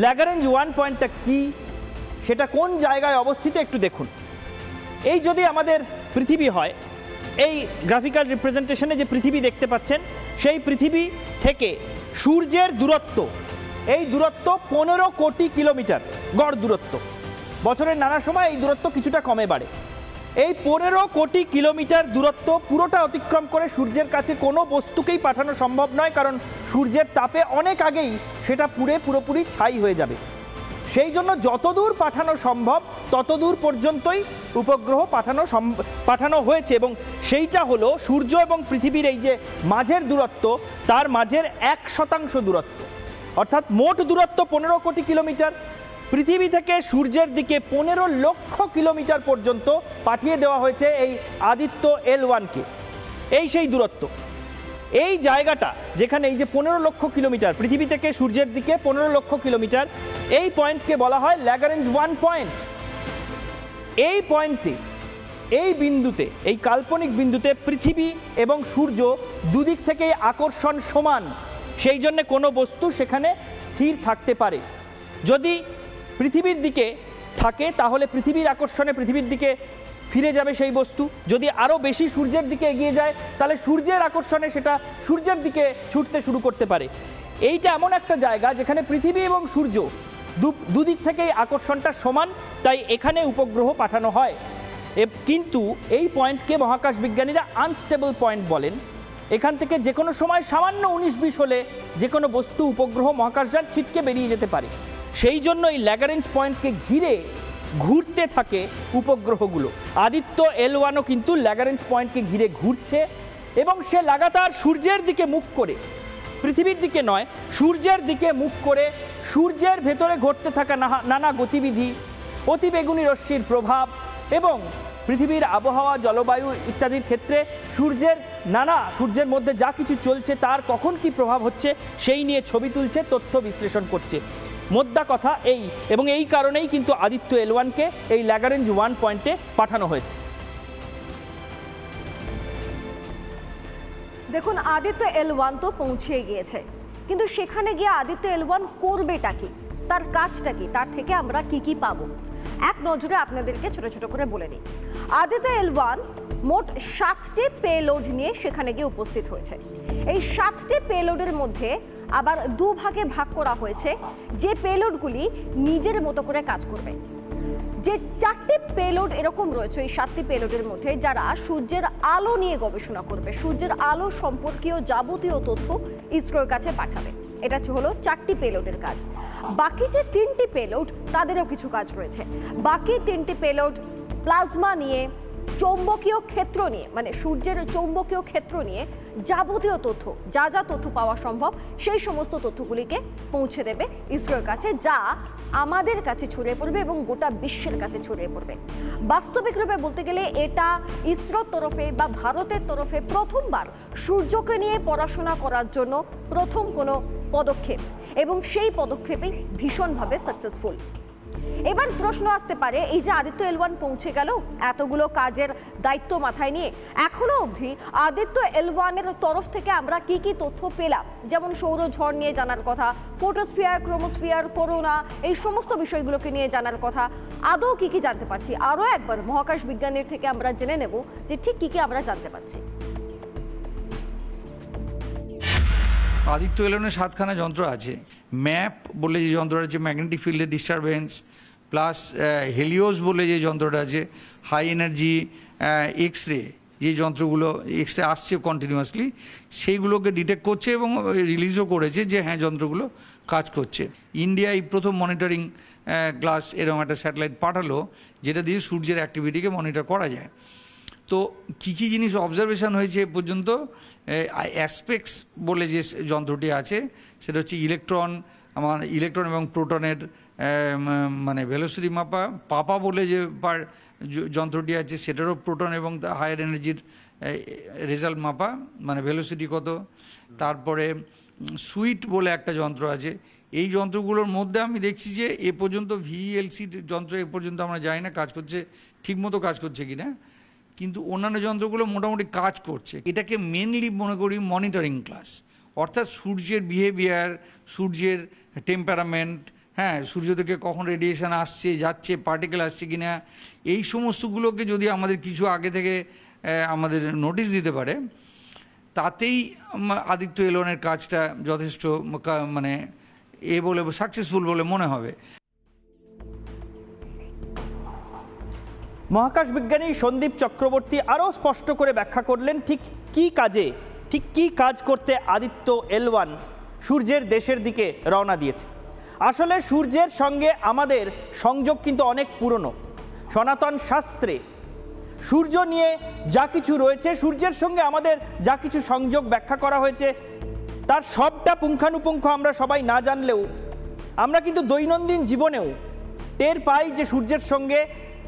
ল্যাগারেঞ্জ 1 পয়েন্টটা কি, সেটা কোন জায়গায় অবস্থিত একটু দেখুন। এই যদি আমাদের পৃথিবী হয়, এই গ্রাফিক্যাল রিপ্রেজেন্টেশনে যে পৃথিবী দেখতে পাচ্ছেন, সেই পৃথিবী থেকে সূর্যের দূরত্ব, এই দূরত্ব 15 কোটি কিলোমিটার গড় দূরত্ব। বছরের নানা সময় এই দূরত্ব কিছুটা কমে বাড়ে। এই 15 কোটি কিলোমিটার দূরত্ব পুরোটা অতিক্রম করে সূর্যের কাছে কোনো বস্তুকেই পাঠানো সম্ভব নয়, কারণ সূর্যের তাপে অনেক আগেই সেটা পুরোপুরি ছাই হয়ে যাবে। সেই জন্য যতদূর পাঠানো সম্ভব ততদূর পর্যন্তই উপগ্রহ পাঠানো হয়েছে, এবং সেইটা হলো সূর্য এবং পৃথিবীর এই যে মাঝের দূরত্ব, তার মাঝের 1% দূরত্ব, অর্থাৎ মোট দূরত্ব 15 কোটি কিলোমিটার। পৃথিবী থেকে সূর্যের দিকে 15 লক্ষ কিলোমিটার পর্যন্ত পাঠিয়ে দেওয়া হয়েছে এই আদিত্য L1কে। এই সেই দূরত্ব, এই জায়গাটা যেখানে এই যে 15 লক্ষ কিলোমিটার পৃথিবী থেকে সূর্যের দিকে 15 লক্ষ কিলোমিটার, এই পয়েন্টকে বলা হয় ল্যাগারেঞ্জ 1 পয়েন্ট। এই পয়েন্টে, এই বিন্দুতে, এই কাল্পনিক বিন্দুতে পৃথিবী এবং সূর্য দুদিক থেকেই আকর্ষণ সমান, সেই জন্য কোনো বস্তু সেখানে স্থির থাকতে পারে। যদি পৃথিবীর দিকে থাকে তাহলে পৃথিবীর আকর্ষণে পৃথিবীর দিকে ফিরে যাবে সেই বস্তু। যদি আরও বেশি সূর্যের দিকে এগিয়ে যায় তাহলে সূর্যের আকর্ষণে সেটা সূর্যের দিকে ছুটতে শুরু করতে পারে। এইটা এমন একটা জায়গা যেখানে পৃথিবী এবং সূর্য দুদিক থেকেই আকর্ষণটা সমান, তাই এখানে উপগ্রহ পাঠানো হয়। কিন্তু এই পয়েন্টকে মহাকাশ বিজ্ঞানীরা আনস্টেবল পয়েন্ট বলেন। এখান থেকে যে কোনো সময় সামান্য 19-20 হলে যে কোনো বস্তু, উপগ্রহ, মহাকাশযান ছিটকে বেরিয়ে যেতে পারে। সেই জন্য এই ল্যাগারেঞ্জ পয়েন্টকে ঘিরে ঘুরতে থাকে উপগ্রহগুলো। আদিত্য L1ও কিন্তু ল্যাগারেঞ্জ পয়েন্টকে ঘিরে ঘুরছে, এবং সে লাগাতার সূর্যের দিকে মুখ করে, পৃথিবীর দিকে নয়, সূর্যের দিকে মুখ করে সূর্যের ভেতরে ঘটতে থাকা নানা গতিবিধি, অতিবেগুনি রশ্মির প্রভাব এবং পৃথিবীর আবহাওয়া, জলবায়ু ইত্যাদির ক্ষেত্রে সূর্যের মধ্যে যা কিছু চলছে তার কখন কি প্রভাব হচ্ছে সেই নিয়ে ছবি তুলছে, তথ্য বিশ্লেষণ করছে। মোদ্দা কথা এই, এবং এই কারণেই কিন্তু আদিত্য L1কে এই ল্যাগারেঞ্জ 1 পয়েন্টে পাঠানো হয়েছে। দেখুন, আদিত্য L1 তো পৌঁছে গিয়েছে, কিন্তু সেখানে গিয়ে আদিত্য L1 করবেটা কি, তার কাজটা কি, তার থেকে আমরা কি কি পাবো, এক নজরে আপনাদেরকে ছোট ছোট করে বলে নিই। আদিত্য L1 মোট 7টি পেলোড নিয়ে সেখানে গিয়ে উপস্থিত হয়েছে। এই 7টি পেলোডের মধ্যে আবার দুভাগে ভাগ করা হয়েছে, যে পেলোডগুলি নিজের মতো করে কাজ করবে। যে 4টি পেলোড এরকম রয়েছে এই 7টি পেলোডের মধ্যে, যারা সূর্যের আলো নিয়ে গবেষণা করবে, সূর্যের আলো সম্পর্কীয় যাবতীয় তথ্য ইসরোর কাছে পাঠাবে। এটা হলো 4টি পেলোডের কাজ। বাকি যে 3টি পেলোড, তাদেরও কিছু কাজ রয়েছে। বাকি 3টি পেলোড প্লাজমা নিয়ে, চৌম্বকীয় ক্ষেত্র নিয়ে, মানে সূর্যের চৌম্বকীয় ক্ষেত্র নিয়ে যাবতীয় তথ্য, যা যা তথ্য পাওয়া সম্ভব সেই সমস্ত তথ্যগুলিকে পৌঁছে দেবে ইসরোর কাছে, যা আমাদের কাছে ছড়িয়ে পড়বে এবং গোটা বিশ্বের কাছে ছড়িয়ে পড়বে। বাস্তবিক রূপে বলতে গেলে এটা ইসরোর তরফে বা ভারতের তরফে প্রথমবার সূর্যকে নিয়ে পড়াশোনা করার জন্য প্রথম কোনো পদক্ষেপ, এবং সেই পদক্ষেপেই ভীষণভাবে সাকসেসফুল। এবার প্রশ্ন আসতে পারে, এই যে আদিত্য L1 পৌঁছে গেল এতগুলো কাজের দায়িত্ব মাথায় নিয়ে, এখনো অবধি আদিত্য L1 এর তরফ থেকে আমরা কি কি তথ্য পেলাম, যেমন সৌরঝড় নিয়ে জানার কথা, ফোটোস্ফিয়ার, ক্রোমোস্ফিয়ার, করোনা, এই সমস্ত বিষয়গুলোকে নিয়ে জানার কথা, আদৌ কি কি জানতে পারছি? আরও একবার মহাকাশ বিজ্ঞানীর থেকে আমরা জেনে নেব যে ঠিক কি কি আমরা জানতে পারছি। আদিত্য L1-এর 7খানা যন্ত্র আছে। ম্যাপ বলে যে যন্ত্রটা আছে, ম্যাগনেটিক ফিল্ডের ডিস্টারবেন্স, প্লাস হেলিওস বলে যে যন্ত্রটা আছে, হাই এনার্জি এক্স-রে, যে যন্ত্রগুলো এক্স-রে আসছে কন্টিনিউয়াসলি, সেইগুলোকে ডিটেক্ট করছে এবং রিলিজও করেছে যে হ্যাঁ যন্ত্রগুলো কাজ করছে। ইন্ডিয়া এই প্রথম মনিটরিং গ্লাস এরকম একটা স্যাটেলাইট পাঠালো, যেটা দিয়ে সূর্যের অ্যাক্টিভিটিকে মনিটর করা যায়। তো কী কী জিনিস অবজারভেশন হয়েছে এ পর্যন্ত, অ্যাসপেক্টস বলে যে যন্ত্রটি আছে সেটা হচ্ছে ইলেকট্রন এবং প্রোটনের মানে ভেলোসিটি মাপা। পাপা বলে যে যন্ত্রটি আছে সেটারও প্রোটন এবং হায়ার এনার্জির রেজাল্ট মাপা, মানে ভেলোসিটি কত। তারপরে সুইট বলে একটা যন্ত্র আছে। এই যন্ত্রগুলোর মধ্যে আমি দেখছি যে এ পর্যন্ত VLC যন্ত্র এ পর্যন্ত আমরা জানি না কাজ করছে, ঠিকমতো কাজ করছে কি না, কিন্তু অন্যান্য যন্ত্রগুলো মোটামুটি কাজ করছে। এটাকে মেনলি মনে করি মনিটরিং ক্লাস, অর্থাৎ সূর্যের বিহেভিয়ার, সূর্যের টেম্পারামেন্ট, হ্যাঁ, সূর্য থেকে কখন রেডিয়েশন আসছে যাচ্ছে, পার্টিকেল আসছে কিনা, এই সমস্তগুলোকে যদি আমাদের কিছু আগে থেকে আমাদের নোটিশ দিতে পারে, তাতেই আদিত্য এল1-এর কাজটা যথেষ্ট মানে বলে সাকসেসফুল বলে মনে হবে। মহাকাশ বিজ্ঞানী সন্দীপ চক্রবর্তী আরও স্পষ্ট করে ব্যাখ্যা করলেন ঠিক কী কাজ করতে আদিত্য এল1 সূর্যের দেশের দিকে রওনা দিয়েছে। আসলে সূর্যের সঙ্গে আমাদের সংযোগ কিন্তু অনেক পুরনো। সনাতন শাস্ত্রে সূর্য নিয়ে যা কিছু রয়েছে, সূর্যের সঙ্গে আমাদের যা কিছু সংযোগ ব্যাখ্যা করা হয়েছে, তার সবটা পুঙ্খানুপুঙ্খ আমরা সবাই না জানলেও আমরা কিন্তু দৈনন্দিন জীবনেও টের পাই যে সূর্যের সঙ্গে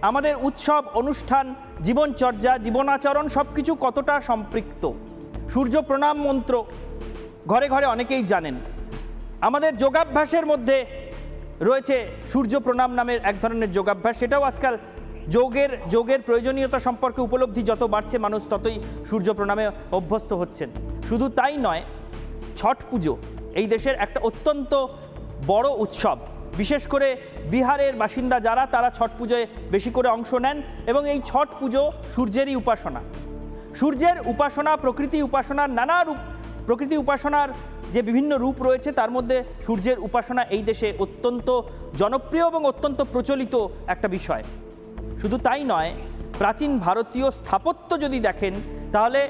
আমাদের উৎসব, অনুষ্ঠান, জীবনচর্যা, জীবনাচরণ সব কিছু কতটা সম্পৃক্ত। সূর্য প্রণাম মন্ত্র ঘরে ঘরে অনেকেই জানেন। আমাদের যোগাভ্যাসের মধ্যে রয়েছে সূর্য প্রণাম নামের এক ধরনের যোগাভ্যাস। সেটাও আজকাল যোগের প্রয়োজনীয়তা সম্পর্কে উপলব্ধি যত বাড়ছে, মানুষ ততই সূর্য প্রণামে অভ্যস্ত হচ্ছেন। শুধু তাই নয়, ছট পুজো এই দেশের একটা অত্যন্ত বড় উৎসব। বিশেষ করে বিহারের বাসিন্দা যারা, তারা ছট পুজোয় বেশি করে অংশ নেন এবং এই ছট পুজো সূর্যেরই উপাসনা। সূর্যের উপাসনা, প্রকৃতি উপাসনার নানা রূপ, প্রকৃতি উপাসনার যে বিভিন্ন রূপ রয়েছে তার মধ্যে সূর্যের উপাসনা এই দেশে অত্যন্ত জনপ্রিয় এবং অত্যন্ত প্রচলিত একটা বিষয়। শুধু তাই নয়, প্রাচীন ভারতীয় স্থাপত্য যদি দেখেন তাহলে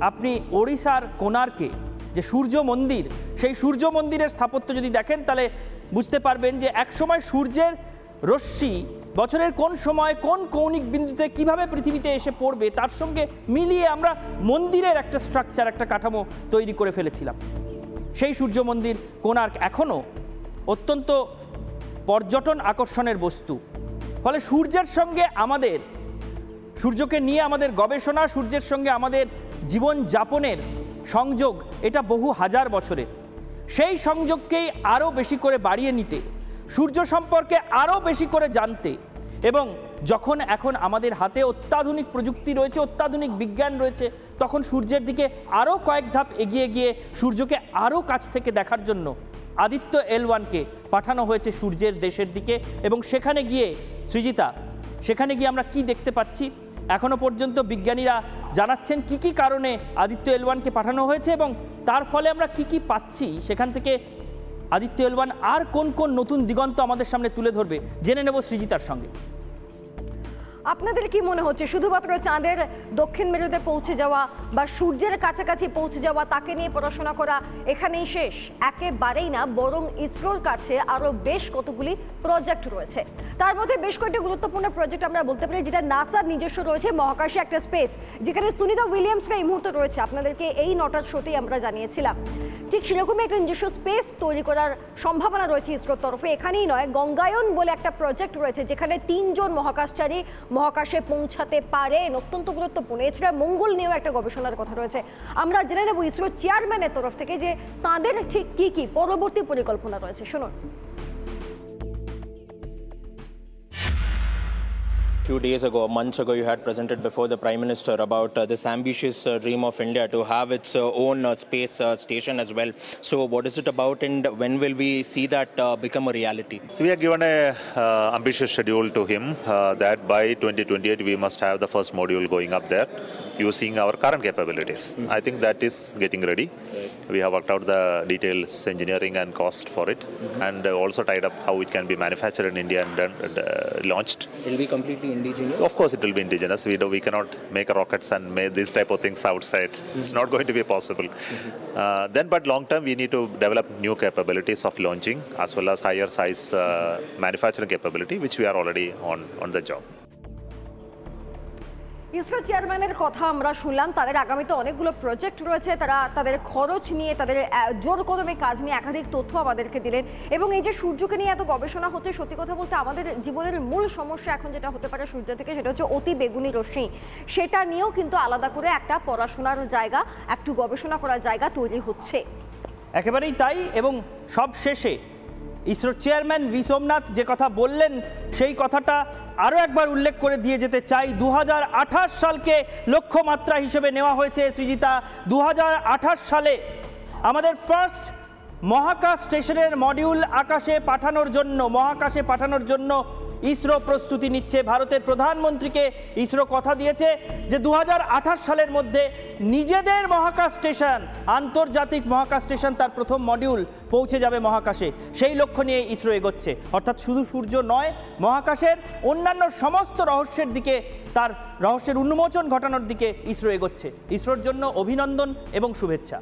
আপনি ওড়িশার কোণার্কে যে সূর্য মন্দির, সেই সূর্য মন্দিরের স্থাপত্য যদি দেখেন তাহলে বুঝতে পারবেন যে একসময় সূর্যের রশ্মি বছরের কোন সময় কোন কৌণিক বিন্দুতে কিভাবে পৃথিবীতে এসে পড়বে তার সঙ্গে মিলিয়ে আমরা মন্দিরের একটা স্ট্রাকচার, একটা কাঠামো তৈরি করে ফেলেছিলাম। সেই সূর্য মন্দির কোণার্ক এখনও অত্যন্ত পর্যটন আকর্ষণের বস্তু। ফলে সূর্যের সঙ্গে আমাদের, সূর্যকে নিয়ে আমাদের গবেষণা, সূর্যের সঙ্গে আমাদের জীবন যাপনের সংযোগ, এটা বহু হাজার বছরের। সেই সংযোগকেই আরও বেশি করে বাড়িয়ে নিতে, সূর্য সম্পর্কে আরও বেশি করে জানতে, এবং যখন এখন আমাদের হাতে অত্যাধুনিক প্রযুক্তি রয়েছে, অত্যাধুনিক বিজ্ঞান রয়েছে, তখন সূর্যের দিকে আরও কয়েক ধাপ এগিয়ে গিয়ে সূর্যকে আরও কাছ থেকে দেখার জন্য আদিত্য এল1কে পাঠানো হয়েছে সূর্যের দেশের দিকে। এবং সেখানে গিয়ে সৃজিতা, সেখানে গিয়ে আমরা কি দেখতে পাচ্ছি? এখনো পর্যন্ত বিজ্ঞানীরা জানাচ্ছেন কি কি কারণে আদিত্য এল1কে পাঠানো হয়েছে এবং তার ফলে আমরা কি কি পাচ্ছি। সেখান থেকে আদিত্য এল1 আর কোন কোন নতুন দিগন্ত আমাদের সামনে তুলে ধরবে জেনে নেব সৃজিতার সঙ্গে। আপনাদের কি মনে হচ্ছে শুধুমাত্র চাঁদের দক্ষিণ মেরুতে পৌঁছে যাওয়া বা সূর্যের কাছাকাছি পৌঁছে যাওয়া, তাকে নিয়ে পড়াশোনা করা এখানেই শেষ? একেবারেই না, বরং ইসরোর কাছে আরও বেশ কতগুলি প্রজেক্ট রয়েছে। তার মধ্যে বেশ কয়েকটি গুরুত্বপূর্ণ প্রজেক্ট আমরা বলতে পারি, যেটা নাসার নিজস্ব রয়েছে, মহাকাশে একটা স্পেস, যেখানে সুনিতা উইলিয়ামসরা এই মুহূর্তে রয়েছে। আপনাদেরকে এই 9টার শোতেই আমরা জানিয়েছিলাম। ঠিক সেরকমই একটা নিজস্ব স্পেস তৈরি করার সম্ভাবনা রয়েছে ইসরোর তরফে। এখানেই নয়, গঙ্গায়ন বলে একটা প্রজেক্ট রয়েছে, যেখানে 3 জন মহাকাশচারী মহাকাশে পৌঁছাতে পারেন। অত্যন্ত গুরুত্বপূর্ণ। এছাড়া মঙ্গল নিয়েও একটা গবেষণার কথা রয়েছে। আমরা জেনে নেব ইসরোর চেয়ারম্যানের তরফ থেকে যে তাদের ঠিক কি কি পরবর্তী পরিকল্পনা রয়েছে। শুনুন। Few days ago, months ago, you had presented before the Prime Minister about this ambitious dream of India to have its own space station as well. So what is it about, and when will we see that become a reality? So we have given a ambitious schedule to him that by 2028 we must have the first module going up there using our current capabilities. I think that is getting ready. We have worked out the details, engineering and cost for it, and also tied up how it can be manufactured in India and launched. It will be completely indigenous? Of course it will be indigenous. We cannot make rockets and make these type of things outside. It's not going to be possible. But long term we need to develop new capabilities of launching as well as higher size manufacturing capability, which we are already on the job. ISRO চেয়ারম্যানের কথা আমরা শুনলাম। তাদের আগামীতে অনেকগুলো project রয়েছে। তারা তাদের খরচ নিয়ে, তাদের জোর কদমে কাজ নিয়ে একাধিক তথ্য আমাদেরকে দিলেন। এবং এই যে সূর্যকে নিয়ে এত গবেষণা হচ্ছে, সত্যি কথা বলতে আমাদের জীবনের মূল সমস্যা এখন যেটা হতে পারে সূর্য থেকে, সেটা হচ্ছে অতি বেগুনি রশ্মি। সেটা নিয়েও কিন্তু আলাদা করে একটা পড়াশোনার জায়গা, একটু গবেষণা করার জায়গা তৈরি হচ্ছে। একেবারেই তাই। এবং সব শেষে ইসরোর চেয়ারম্যান ভি সোমনাথ যে কথা বললেন, সেই কথাটা আরও একবার উল্লেখ করে দিয়ে যেতে চাই। 2028 সালকে লক্ষ্যমাত্রা হিসেবে নেওয়া হয়েছে সৃজিতা। 2028 সালে আমাদের ফার্স্ট মহাকাশ স্টেশনের মডিউল মহাকাশে পাঠানোর জন্য ইসরো প্রস্তুতি নিচ্ছে। ভারতের প্রধানমন্ত্রীকে ইসরো কথা দিয়েছে যে 2028 সালের মধ্যে নিজেদের মহাকাশ স্টেশন, আন্তর্জাতিক মহাকাশ স্টেশন, তার প্রথম মডিউল পৌঁছে যাবে মহাকাশে। সেই লক্ষ্য নিয়ে ইসরো এগোচ্ছে। অর্থাৎ শুধু সূর্য নয়, মহাকাশের অন্যান্য সমস্ত রহস্যের দিকে, তার রহস্যের উন্মোচন ঘটানোর দিকে ইসরো এগোচ্ছে। ইসরোর জন্য অভিনন্দন এবং শুভেচ্ছা।